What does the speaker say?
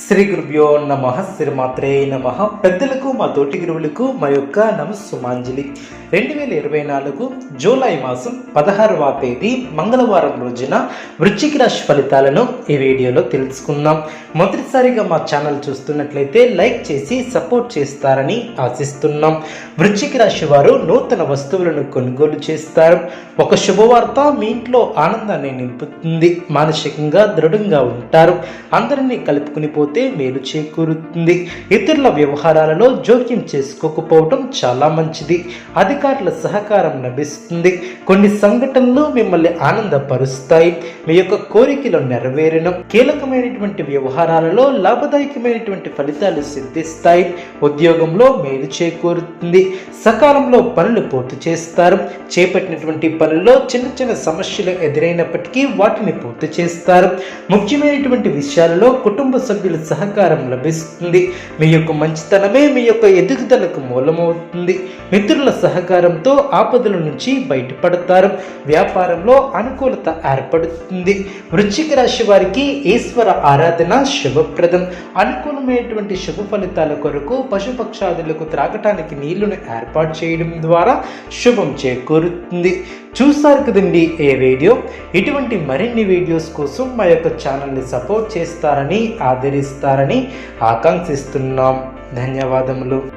శ్రీ గురుభ్యో నమః. శ్రీమాత్రే నమః. పెద్దలకు మా తోటి గురువులకు మా యొక్క నమస్సుమాంజలి. 2024 జూలై మాసం 16వ తేదీ మంగళవారం రోజున వృశ్చిక రాశి ఫలితాలను ఈ వీడియోలో తెలుసుకుందాం. మొదటిసారిగా మా ఛానల్ చూస్తున్నట్లయితే లైక్ చేసి సపోర్ట్ చేస్తారని ఆశిస్తున్నాం. వృశ్చిక రాశి వారు నూతన వస్తువులను కొనుగోలు చేస్తారు. ఒక శుభవార్త మీ ఇంట్లో ఆనందాన్ని నింపుతుంది. మానసికంగా దృఢంగా ఉంటారు. అందరినీ కలుపుకుని పోతే మేలు చేకూరుతుంది. ఇతరుల వ్యవహారాలలో జోక్యం చేసుకోకపోవటం చాలా మంచిది. అధికారుల సహకారం లభిస్తుంది. కొన్ని సంఘటనలు మిమ్మల్ని ఆనందపరుస్తాయి. మీ యొక్క కోరికలు నెరవేరడం, కీలకమైనటువంటి వ్యవహారాలలో లాభదాయకమైనటువంటి ఫలితాలు సిద్ధిస్తాయి. ఉద్యోగంలో మేలు చేకూరుతుంది. సకాలంలో పనులు పూర్తి చేస్తారు. చేపట్టినటువంటి పనుల్లో చిన్న చిన్న సమస్యలు ఎదురైనప్పటికీ వాటిని పూర్తి చేస్తారు. ముఖ్యమైనటువంటి విషయాలలో కుటుంబ సభ్యుల సహకారం లభిస్తుంది. మీ యొక్క మంచితనమే మీ యొక్క ఎదుగుదలకు మూలమవుతుంది. మిత్రుల సహకారంతో ఆపదల నుంచి బయటపడతారు. వ్యాపారంలో అనుకూలత ఏర్పడుతుంది. వృశ్చిక రాశి వారికి ఈశ్వర ఆరాధన శుభప్రదం. అనుకూలమైనటువంటి శుభ ఫలితాల కొరకు పశుపక్షాదులకు త్రాగటానికి నీళ్లను ఏర్పాటు చేయడం ద్వారా శుభం చేకూరుతుంది. చూసారు కదండి ఏ వీడియో. ఇటువంటి మరిన్ని వీడియోస్ కోసం మా యొక్క ఛానల్ని సపోర్ట్ చేస్తారని ఆదరిస్తారని ఆకాంక్షిస్తున్నాం. ధన్యవాదములు.